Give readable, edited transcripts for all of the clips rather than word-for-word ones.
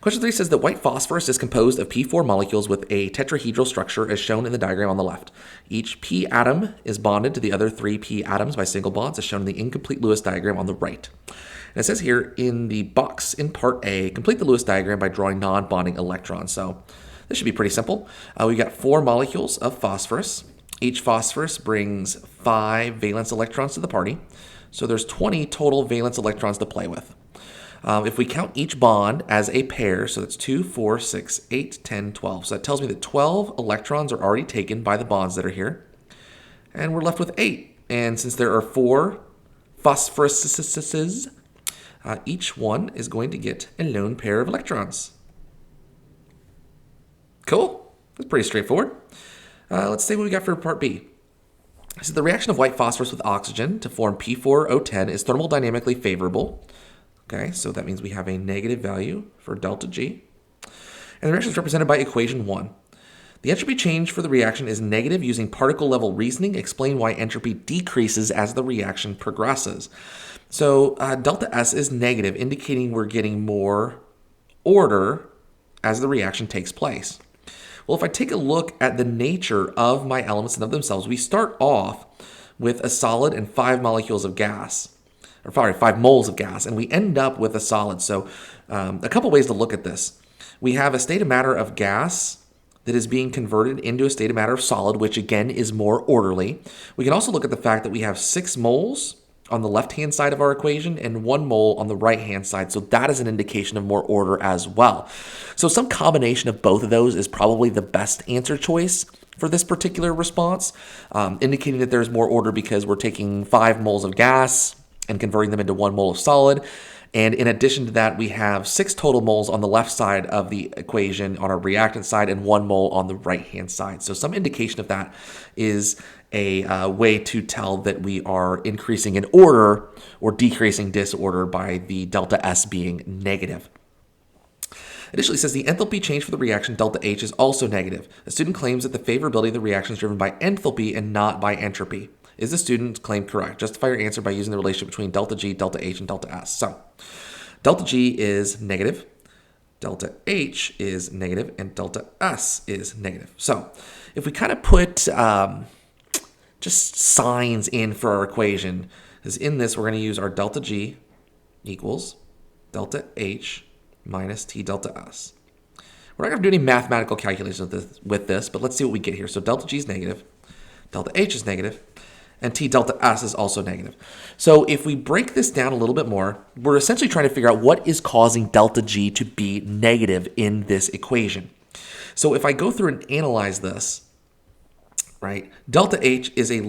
Question 3 says that white phosphorus is composed of P4 molecules with a tetrahedral structure as shown in the diagram on the left. Each P atom is bonded to the other 3 P atoms by single bonds as shown in the incomplete Lewis diagram on the right. And it says here in the box in part A, complete the Lewis diagram by drawing non-bonding electrons. So this should be pretty simple. We've got 4 molecules of phosphorus. Each phosphorus brings 5 valence electrons to the party. So there's 20 total valence electrons to play with. If we count each bond as a pair, so that's 2, 4, 6, 8, 10, 12. So that tells me that 12 electrons are already taken by the bonds that are here. And we're left with 8. And since there are 4 phosphoruses, each one is going to get a lone pair of electrons. Cool. That's pretty straightforward. Let's see what we got for part B. So the reaction of white phosphorus with oxygen to form P4O10 is thermodynamically favorable. Okay, so that means we have a negative value for delta G. And the reaction is represented by equation 1. The entropy change for the reaction is negative using particle level reasoning. Explain why entropy decreases as the reaction progresses. So delta S is negative, indicating we're getting more order as the reaction takes place. Well, if I take a look at the nature of my elements and of themselves, we start off with a solid and 5 molecules of gas. Or sorry, 5 moles of gas, and we end up with a solid. So a couple ways to look at this. We have a state of matter of gas that is being converted into a state of matter of solid, which again is more orderly. We can also look at the fact that we have 6 moles on the left-hand side of our equation and 1 mole on the right-hand side. So that is an indication of more order as well. So some combination of both of those is probably the best answer choice for this particular response, indicating that there's more order because we're taking 5 moles of gas and converting them into 1 mole of solid. And in addition to that, we have 6 total moles on the left side of the equation on our reactant side and 1 mole on the right-hand side. So some indication of that is a way to tell that we are increasing in order or decreasing disorder by the delta S being negative. Additionally, it says the enthalpy change for the reaction delta H is also negative. A student claims that the favorability of the reaction is driven by enthalpy and not by entropy. Is the student's claim correct? Justify your answer by using the relationship between delta G, delta H, and delta S. So, delta G is negative, delta H is negative, and delta S is negative. So, if we kind of put just signs in for our equation, because in this we're going to use our delta G equals delta H minus T delta S. We're not going to do any mathematical calculations with this, but let's see what we get here. So, delta G is negative, delta H is negative, and T delta S is also negative. So if we break this down a little bit more, we're essentially trying to figure out what is causing delta G to be negative in this equation. So if I go through and analyze this, right, delta H is a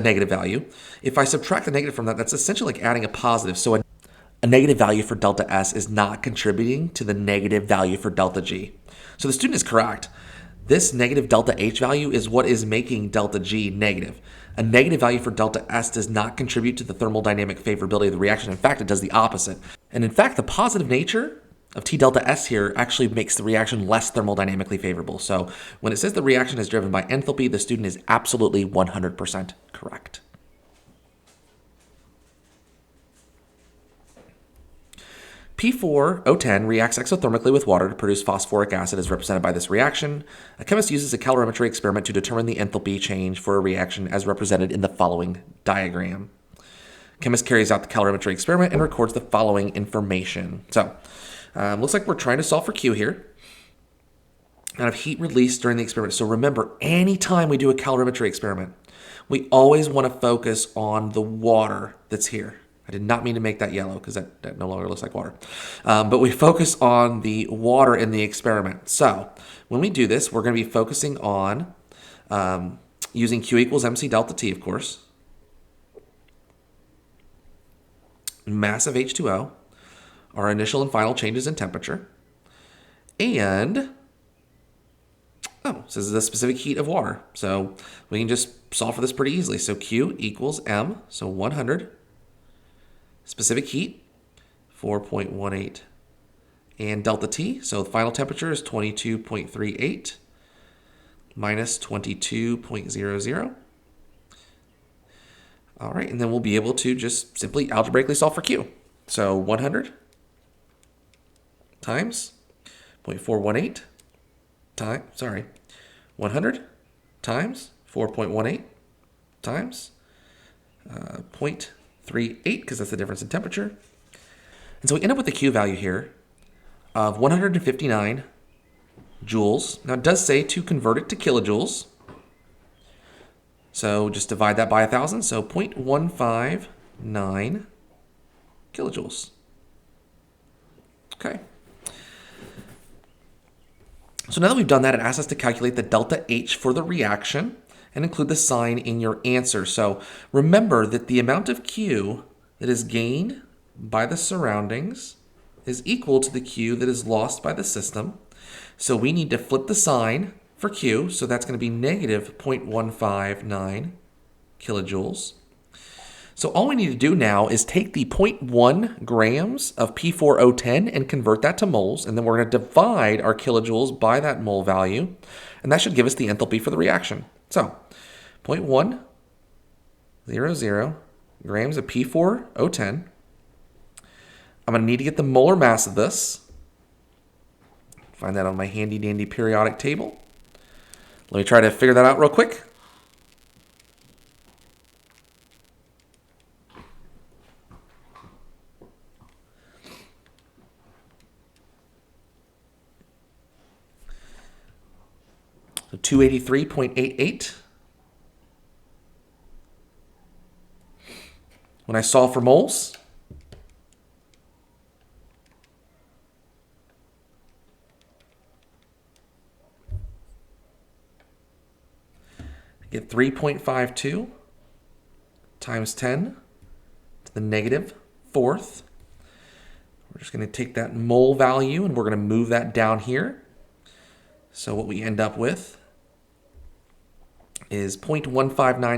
negative value. If I subtract the negative from that, that's essentially like adding a positive. So a negative value for delta S is not contributing to the negative value for delta G. So the student is correct. This negative delta H value is what is making delta G negative. A negative value for delta S does not contribute to the thermodynamic favorability of the reaction. In fact, it does the opposite. And in fact, the positive nature of T delta S here actually makes the reaction less thermodynamically favorable. So when it says the reaction is driven by enthalpy, the student is absolutely 100% correct. P4O10 reacts exothermically with water to produce phosphoric acid as represented by this reaction. A chemist uses a calorimetry experiment to determine the enthalpy change for a reaction as represented in the following diagram. Chemist carries out the calorimetry experiment and records the following information. So, looks like we're trying to solve for Q here. Out of heat released during the experiment. So remember, anytime we do a calorimetry experiment, we always want to focus on the water that's here. I did not mean to make that yellow because that no longer looks like water. But we focus on the water in the experiment. So when we do this, we're going to be focusing on using Q equals MC delta T, of course. Mass of H2O, our initial and final changes in temperature. And, this is the specific heat of water. So we can just solve for this pretty easily. So Q equals M, so 100. Specific heat, 4.18. And delta T, so the final temperature is 22.38 minus 22.00. All right, and then we'll be able to just simply algebraically solve for Q. So 100 times 0.418 times, 100 times 4.18 times 0.38, because that's the difference in temperature. And so we end up with the Q value here of 159 joules. Now it does say to convert it to kilojoules. So just divide that by 1,000. So 0.159 kilojoules. Okay. So now that we've done that, it asks us to calculate the delta H for the reaction and include the sign in your answer. So remember that the amount of Q that is gained by the surroundings is equal to the Q that is lost by the system. So we need to flip the sign for Q. So that's going to be negative 0.159 kilojoules. So all we need to do now is take the 0.1 grams of P4O10 and convert that to moles, and then we're going to divide our kilojoules by that mole value, and that should give us the enthalpy for the reaction. So 0.100 grams of P4O10. I'm going to need to get the molar mass of this. Find that on my handy dandy periodic table. Let me try to figure that out real quick. So 283.88. When I solve for moles, I get 3.52 times 10 to the negative fourth. We're just going to take that mole value and we're going to move that down here. So what we end up with is 0.159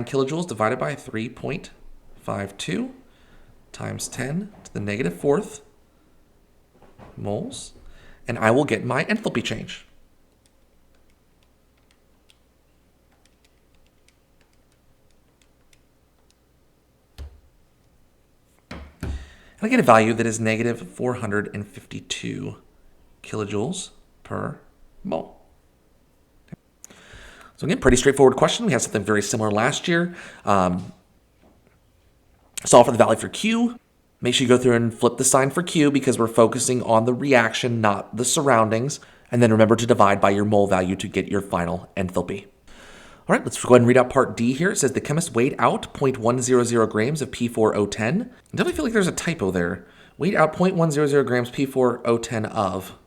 kilojoules divided by 3.52 times 10 to the negative fourth moles, and I will get my enthalpy change. And I get a value that is negative 452 kilojoules per mole. So again, pretty straightforward question. We had something very similar last year. Solve for the value for Q. Make sure you go through and flip the sign for Q because we're focusing on the reaction, not the surroundings. And then remember to divide by your mole value to get your final enthalpy. All right, let's go ahead and read out part D here. It says the chemist weighed out 0.100 grams of P4O10. I definitely feel like there's a typo there. Weighed out 0.100 grams P4O10 of,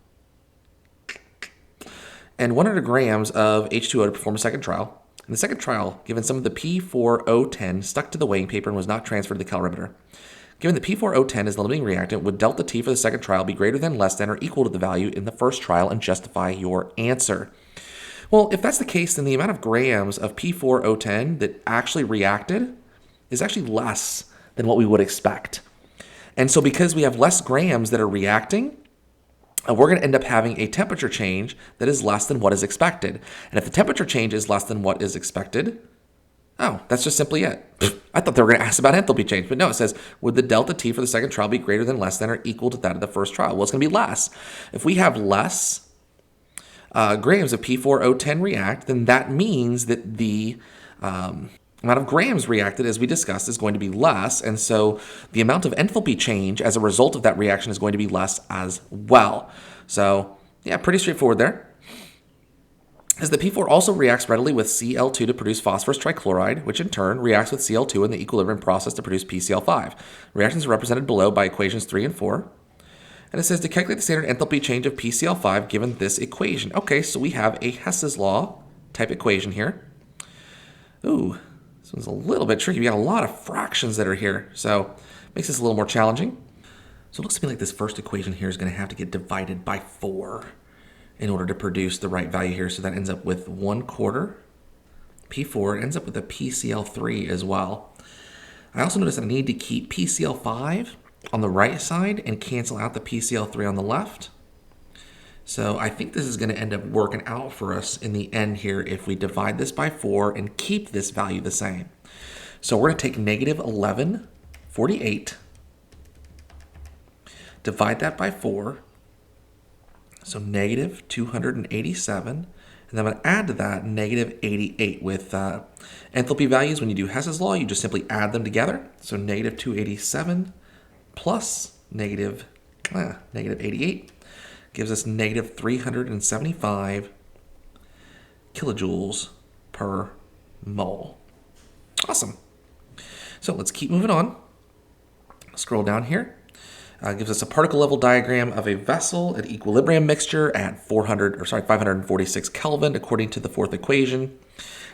and 100 grams of H2O to perform a second trial. In the second trial, given some of the P4O10 stuck to the weighing paper and was not transferred to the calorimeter. Given that P4O10 is the limiting reactant, would delta T for the second trial be greater than, less than, or equal to the value in the first trial, and justify your answer? Well, if that's the case, then the amount of grams of P4O10 that actually reacted is actually less than what we would expect. And so because we have less grams that are reacting, we're going to end up having a temperature change that is less than what is expected. And if the temperature change is less than what is expected, oh, that's just simply it. I thought they were going to ask about enthalpy change, but no, it says, would the delta T for the second trial be greater than, less than, or equal to that of the first trial? Well, it's going to be less. If we have less grams of P4O10 react, then that means that the amount of grams reacted, as we discussed, is going to be less, and so the amount of enthalpy change as a result of that reaction is going to be less as well. So, yeah, pretty straightforward there. As the P4 also reacts readily with Cl2 to produce phosphorus trichloride, which in turn reacts with Cl2 in the equilibrium process to produce PCl5. Reactions are represented below by equations 3 and 4. And it says to calculate the standard enthalpy change of PCl5 given this equation. Okay, so we have a Hess's law type equation here. Ooh. This one's a little bit tricky. We got a lot of fractions that are here, so it makes this a little more challenging. So it looks to me like this first equation here is going to have to get divided by 4 in order to produce the right value here. So that ends up with 1/4 P4. It ends up with a PCl3 as well. I also noticed that I need to keep PCl5 on the right side and cancel out the PCl3 on the left. So I think this is going to end up working out for us in the end here if we divide this by 4 and keep this value the same. So we're going to take negative 1148, divide that by 4. So negative 287. And then I'm going to add to that negative 88 with enthalpy values. When you do Hess's law, you just simply add them together. So negative 287 plus negative 88 gives us negative 375 kilojoules per mole. Awesome. So let's keep moving on. Scroll down here. Gives us a particle level diagram of a vessel at equilibrium mixture at 546 Kelvin according to the fourth equation.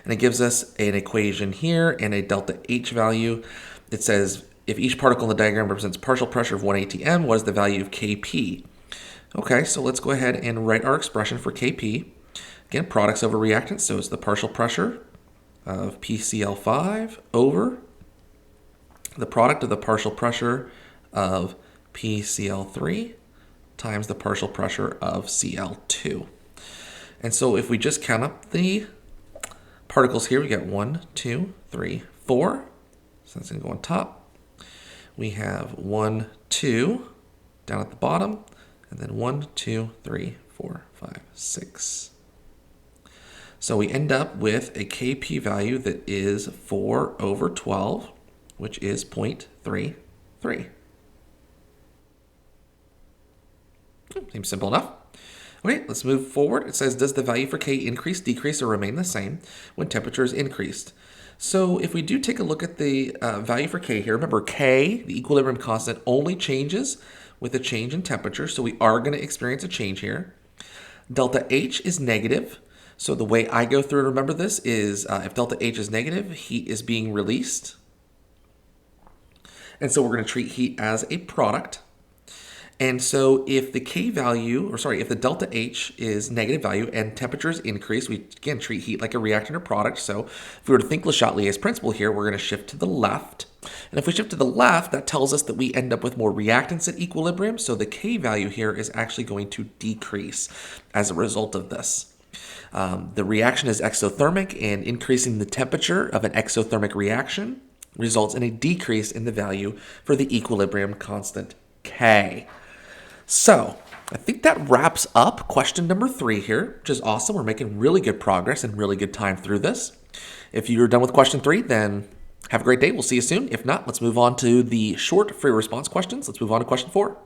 And it gives us an equation here and a delta H value. It says if each particle in the diagram represents partial pressure of 1 atm, what is the value of Kp? Okay, so let's go ahead and write our expression for Kp. Again, products over reactants, so it's the partial pressure of PCl5 over the product of the partial pressure of PCl3 times the partial pressure of Cl2. And so if we just count up the particles here, we get 1, 2, 3, 4. So that's going to go on top. We have 1, 2 down at the bottom, and then 1, 2, 3, 4, 5, 6. So we end up with a Kp value that is 4 over 12, which is 0.33. Seems simple enough. Okay, let's move forward. It says, does the value for K increase, decrease, or remain the same when temperature is increased? So if we do take a look at the value for K here, remember K, the equilibrium constant, only changes with a change in temperature, so we are going to experience a change here. Delta H is negative, so the way I go through and remember this is if delta H is negative, heat is being released. And so we're going to treat heat as a product. And so if the K value, if the delta H is negative value and temperature is increased, we again treat heat like a reactant or product. So if we were to think Le Chatelier's principle here, we're going to shift to the left. And if we shift to the left, that tells us that we end up with more reactants at equilibrium. So the K value here is actually going to decrease as a result of this. The reaction is exothermic, and increasing the temperature of an exothermic reaction results in a decrease in the value for the equilibrium constant K. So I think that wraps up question number 3 here, which is awesome. We're making really good progress and really good time through this. If you're done with question 3, then have a great day. We'll see you soon. If not, let's move on to the short free response questions. Let's move on to question 4.